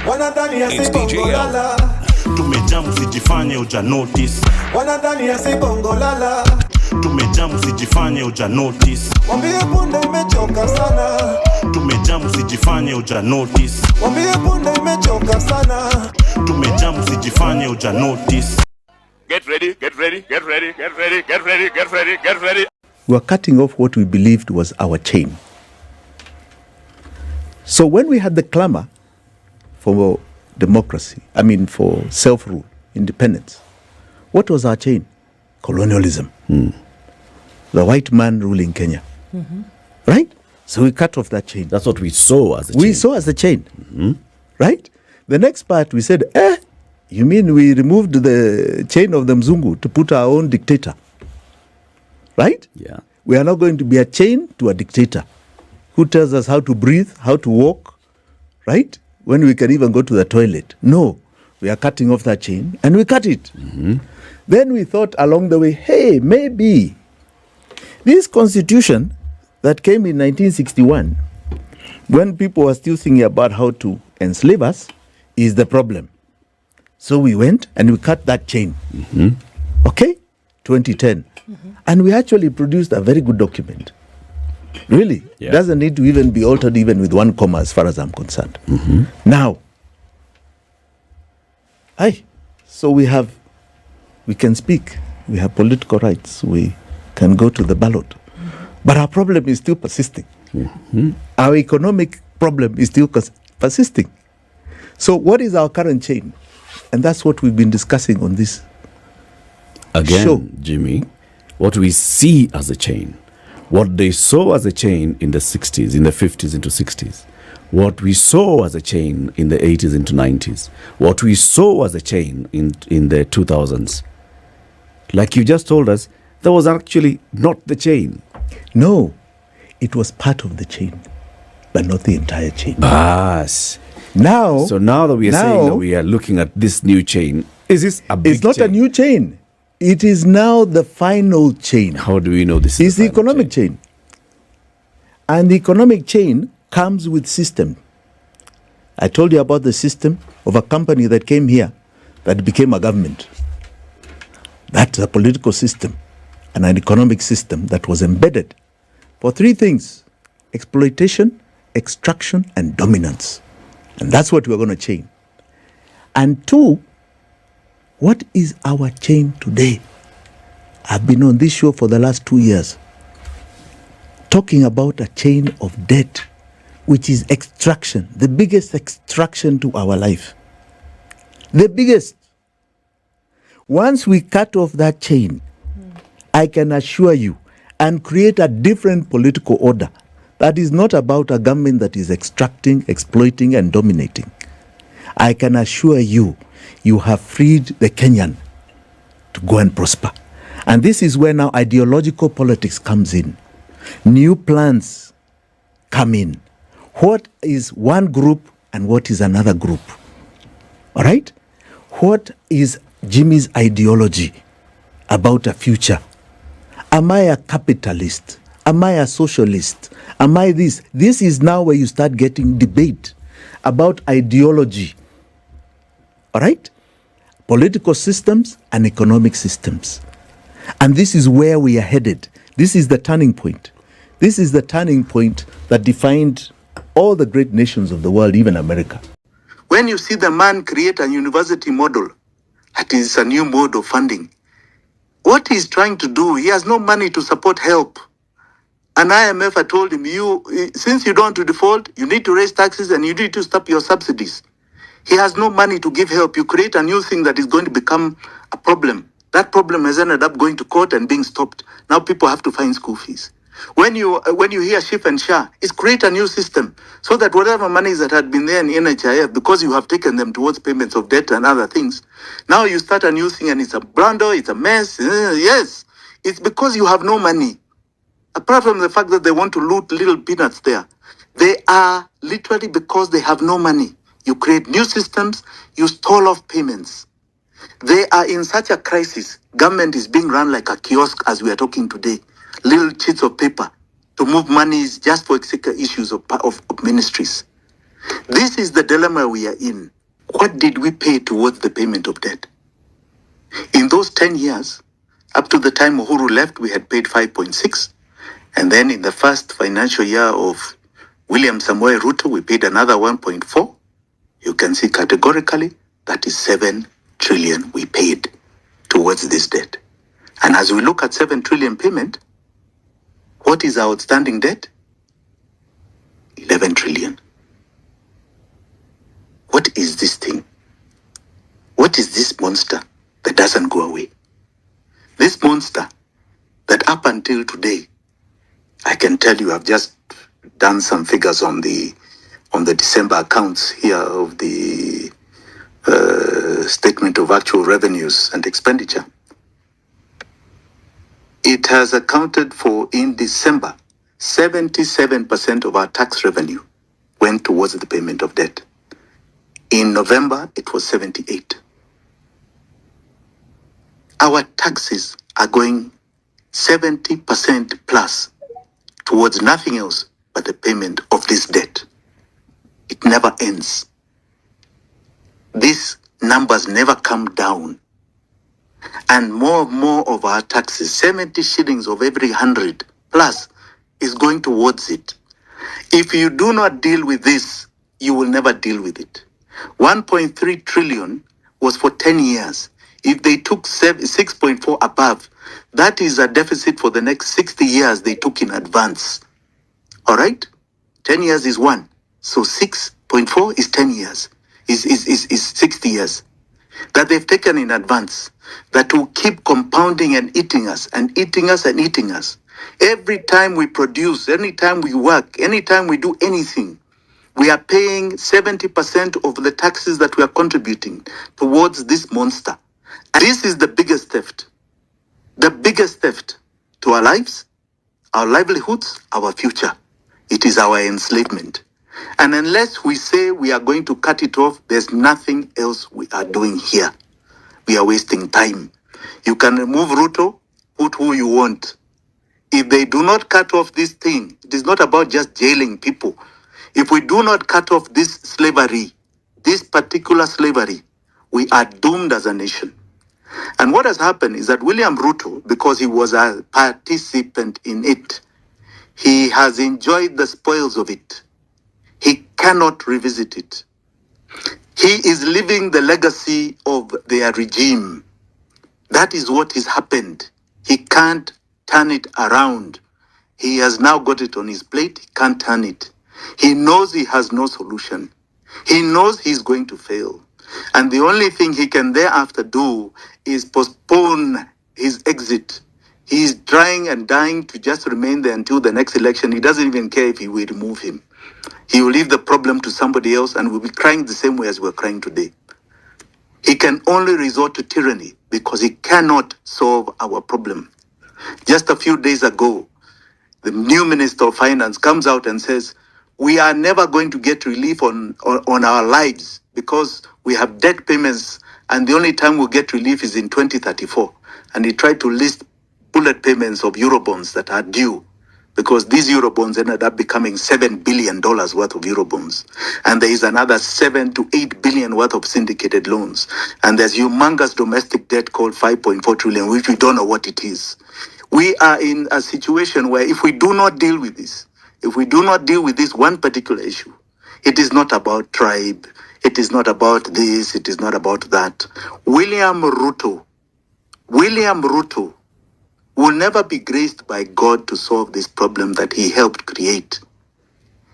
Wanadhani ya si bongo lala. Tumejamu sijifanye uja notice. Wanadhani ya si bongo lala. Tumejamu sijifanye uja notice. Wambie punde imechoka sana. Tumejamu sijifanye uja notice. Wambie punde imechoka sana. Tumejamu sijifanye uja notice. Get ready, get ready, get ready, get ready, get ready, get ready, get ready. We are cutting off what we believed was our chain. So when we had the clamor for democracy, for self-rule, independence, what was our chain? Colonialism. The white man ruling Kenya. Right? So we cut off that chain. That's what we saw as a chain. We saw as a chain. Right? The next part we said, you mean we removed the chain of the Mzungu to put our own dictator? Right? Yeah. We are not going to be a chain to a dictator who tells us how to breathe, how to walk, right? When we can even go to the toilet. No, we are cutting off that chain and we cut it. Then we thought along the way, hey, maybe this constitution that came in 1961, when people were still thinking about how to enslave us, is the problem. So we went and we cut that chain. Okay? 2010. And we actually produced a very good document. Really. Yeah. Doesn't need to even be altered even with one comma as far as I'm concerned. Now, so we can speak. We have political rights. We can go to the ballot. But our problem is still persisting. Our economic problem is still persisting. So what is our current chain? And that's what we've been discussing on this show. Jimmy, what we see as a chain, what they saw as a chain in the 60s, in the 50s into 60s, what we saw as a chain in the 80s into 90s, what we saw as a chain in the 2000s, like you just told us, that was actually not the chain. No, it was part of the chain, but not the entire chain. So now that we are saying that we are looking at this new chain, is this a big chain? It's not a new chain. It is now the final chain. How do we know this is the economic chain? And the economic chain comes with system. I told you about the system of a company that came here that became a government. That's a political system and an economic system that was embedded for three things: exploitation, extraction, and dominance. And that's what we're going to change. And two, what is our chain today? I've been on this show for the last 2 years talking about a chain of debt, which is extraction, the biggest extraction to our life. The biggest. Once we cut off that chain, I can assure you, and create a different political order that is not about a government that is extracting, exploiting, and dominating. I can assure you, you have freed the Kenyan to go and prosper. And this is where now ideological politics comes in. New plans come in. What is one group and what is another group? All right? What is Jimmy's ideology about a future? Am I a capitalist? Am I a socialist? Am I this? This is now where you start getting debate about ideology. All right? Political systems and economic systems. And this is where we are headed. This is the turning point. This is the turning point that defined all the great nations of the world, even America. When you see the man create a university model, that is a new mode of funding. What he's trying to do, he has no money to support help. And IMF had told him, since you don't want to default, you need to raise taxes and you need to stop your subsidies. He has no money to give help. You create a new thing that is going to become a problem. That problem has ended up going to court and being stopped. Now people have to find school fees. When you hear SHIF and SHA, it's create a new system so that whatever monies that had been there in NHIF, because you have taken them towards payments of debt and other things, now you start a new thing and it's a blunder, it's a mess. Yes, it's because you have no money. Apart from the fact that they want to loot little peanuts there, they are literally because they have no money. You create new systems, you stall off payments. They are in such a crisis. Government is being run like a kiosk as we are talking today. Little sheets of paper to move monies just for issues of ministries. This is the dilemma we are in. What did we pay towards the payment of debt? In those 10 years, up to the time Uhuru left, we had paid 5.6. And then in the first financial year of William Samoei Ruto, we paid another 1.4. You can see categorically that is 7 trillion we paid towards this debt. And as we look at 7 trillion payment, what is our outstanding debt? 11 trillion. What is this thing? What is this monster that doesn't go away? This monster that up until today, I can tell you, I've just done some figures on the December accounts here of the statement of actual revenues and expenditure. It has accounted for, in December, 77% of our tax revenue went towards the payment of debt. In November, it was 78. Our taxes are going 70% plus towards nothing else but the payment of this debt. It never ends. These numbers never come down. And more of our taxes, 70 shillings of every 100 plus, is going towards it. If you do not deal with this, you will never deal with it. 1.3 trillion was for 10 years. If they took 6.4 above, that is a deficit for the next 60 years they took in advance. All right? 10 years is 1. So 6.4 is 10 years, is 60 years. That they've taken in advance, that will keep compounding and eating us and eating us and eating us. Every time we produce, anytime we work, anytime we do anything, we are paying 70% of the taxes that we are contributing towards this monster. And this is the biggest theft. The biggest theft to our lives, our livelihoods, our future. It is our enslavement. And unless we say we are going to cut it off, there's nothing else we are doing here. We are wasting time. You can remove Ruto, put who you want. If they do not cut off this thing, it is not about just jailing people. If we do not cut off this slavery, this particular slavery, we are doomed as a nation. And what has happened is that William Ruto, because he was a participant in it, he has enjoyed the spoils of it. He cannot revisit it. He is living the legacy of their regime. That is what has happened. He can't turn it around. He has now got it on his plate. He can't turn it. He knows he has no solution. He knows he's going to fail. And the only thing he can thereafter do is postpone his exit. He's trying and dying to just remain there until the next election. He doesn't even care if he will remove him. He will leave the problem to somebody else and will be crying the same way as we're crying today. He can only resort to tyranny because he cannot solve our problem. Just a few days ago, the new Minister of Finance comes out and says, we are never going to get relief on our lives because we have debt payments and the only time we'll get relief is in 2034. And he tried to list bullet payments of Eurobonds that are due because these Eurobonds ended up becoming $7 billion worth of Eurobonds. And there is another 7 to 8 billion worth of syndicated loans. And there's humongous domestic debt called 5.4 trillion, which we don't know what it is. We are in a situation where if we do not deal with this, if we do not deal with this one particular issue, it is not about tribe, it is not about this, it is not about that. William Ruto will never be graced by God to solve this problem that he helped create.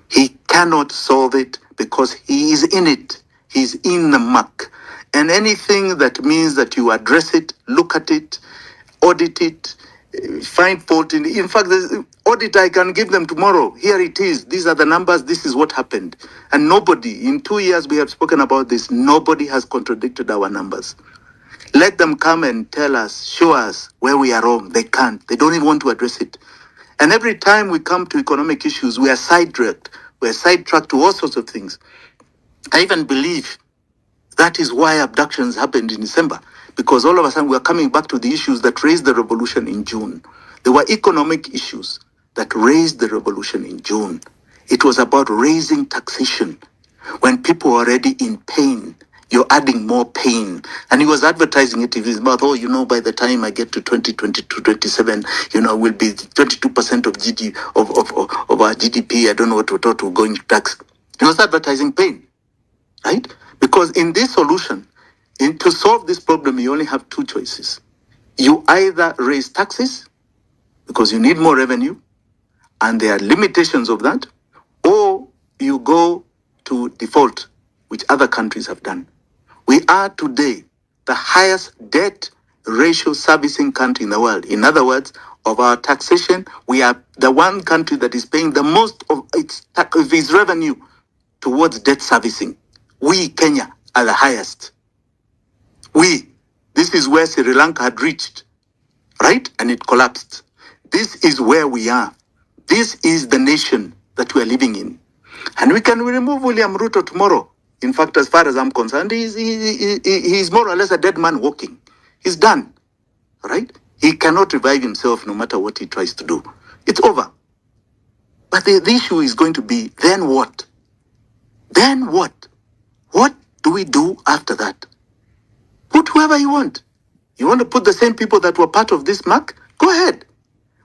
He cannot solve it because he is in it. He's in the muck. And anything that means that you address it, look at it, audit it, find fault in it. In fact, the audit I can give them tomorrow. Here it is. These are the numbers. This is what happened. And nobody, in 2 years we have spoken about this, nobody has contradicted our numbers. Let them come and tell us, show us where we are wrong. They can't. They don't even want to address it. And every time we come to economic issues, we are sidetracked. We are sidetracked to all sorts of things. I even believe that is why abductions happened in December. Because all of a sudden we are coming back to the issues that raised the revolution in June. There were economic issues that raised the revolution in June. It was about raising taxation. When people are already in pain, you're adding more pain. And he was advertising it. He was about, oh, by the time I get to 2022, 27, will be 22% of of our GDP. I don't know what will go into tax. He was advertising pain, right? Because in this solution, to solve this problem, you only have two choices. You either raise taxes because you need more revenue, and there are limitations of that, or you go to default, which other countries have done. We are today the highest debt ratio servicing country in the world. In other words, of our taxation, we are the one country that is paying the most of its revenue towards debt servicing. We, Kenya, are the highest. This is where Sri Lanka had reached, right? And it collapsed. This is where we are. This is the nation that we are living in. And we can remove William Ruto tomorrow. In fact, as far as I'm concerned, he's more or less a dead man walking. He's done, right? He cannot revive himself no matter what he tries to do. It's over. But the issue is going to be, then what? Then what? What do we do after that? Put whoever you want. You want to put the same people that were part of this mark? Go ahead.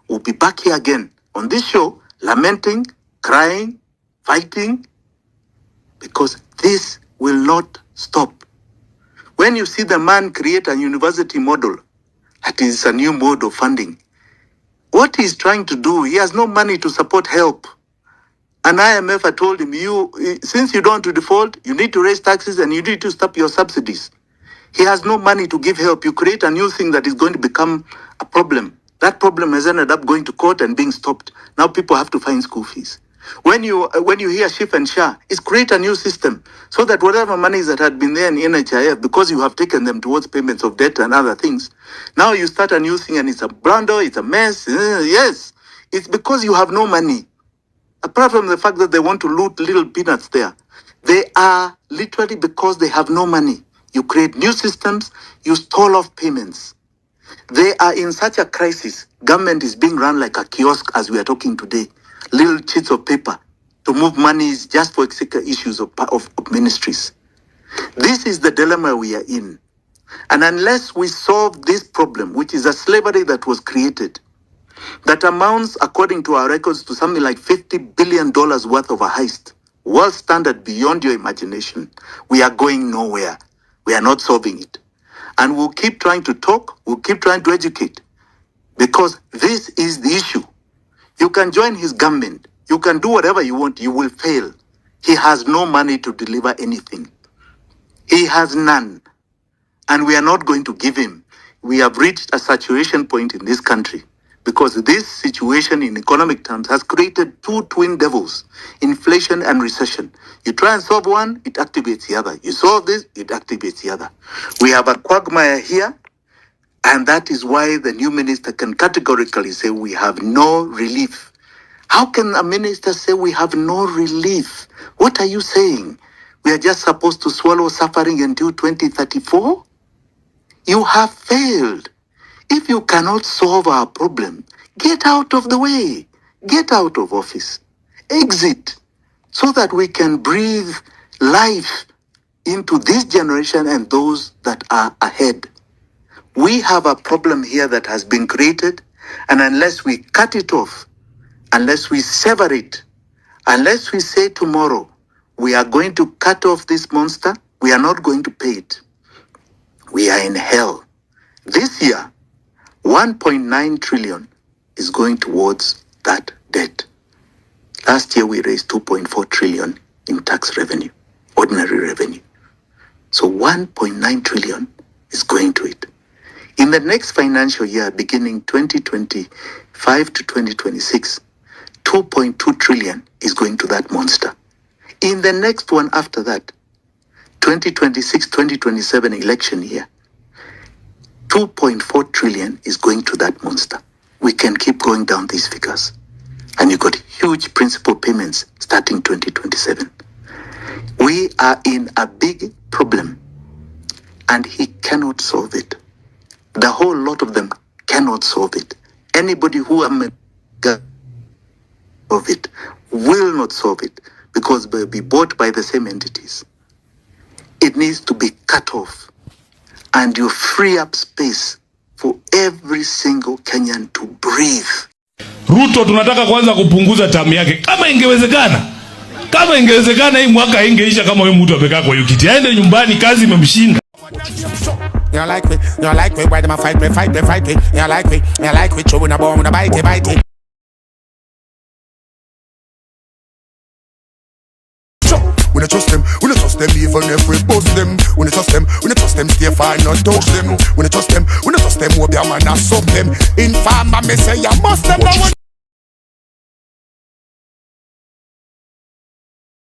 We'll be back here again on this show, lamenting, crying, fighting, because this will not stop. When you see the man create a university model, that is a new mode of funding, what he's trying to do, he has no money to support help. And IMF had told him, since you don't want to default, you need to raise taxes and you need to stop your subsidies. He has no money to give help. You create a new thing that is going to become a problem. That problem has ended up going to court and being stopped. Now people have to find school fees. When you hear SHIF and SHA, it's create a new system so that whatever monies that had been there in NHIF, because you have taken them towards payments of debt and other things, now you start a new thing and it's a blunder, it's a mess. Yes, it's because you have no money. Apart from the fact that they want to loot little peanuts there, they are literally because they have no money. You create new systems, you stall off payments. They are in such a crisis. Government is being run like a kiosk as we are talking today. Little sheets of paper to move monies just for issues of ministries. This is the dilemma we are in. And unless we solve this problem, which is a slavery that was created, that amounts, according to our records, to something like $50 billion worth of a heist, world standard beyond your imagination, we are going nowhere. We are not solving it. And we'll keep trying to talk, we'll keep trying to educate, because this is the issue. You can join his government, you can do whatever you want, you will fail. He has no money to deliver anything. He has none. And we are not going to give him. We have reached a saturation point in this country because this situation in economic terms has created two twin devils, inflation and recession. You try and solve one, it activates the other. You solve this, it activates the other. We have a quagmire here, and that is why the new minister can categorically say we have no relief. How can a minister say we have no relief? What are you saying? We are just supposed to swallow suffering until 2034? You have failed. If you cannot solve our problem, get out of the way. Get out of office. Exit so that we can breathe life into this generation and those that are ahead. We have a problem here that has been created, and unless we cut it off, unless we sever it, unless we say tomorrow we are going to cut off this monster, we are not going to pay it. We are in hell. This year, 1.9 trillion is going towards that debt. Last year, we raised 2.4 trillion in tax revenue, ordinary revenue. So 1.9 trillion is going to it. In the next financial year, beginning 2025 to 2026, 2.2 trillion is going to that monster. In the next one after that, 2026-2027 election year, 2.4 trillion is going to that monster. We can keep going down these figures. And you got huge principal payments starting 2027. We are in a big problem, and he cannot solve it. The whole lot of them cannot solve it. Anybody who of it will not solve it, because they'll be bought by the same entities. It needs to be cut off, and you free up space for every single Kenyan to breathe. Ruto tunataka kwanza kupunguza tamu yake kama ingewezekana. Kama ingewezekana hii mwaka ingeisha kama huyo mtu amekaa kwa hiyo kiti. Aende nyumbani, kazi imemshinda. You like me, why them a fight me. You like me, chewing a bomb, bite it. We don't trust them, even if we bust them. We don't trust them, stay far, not touch them. We don't trust them, hope their man not sub them. Informer, me say you must them.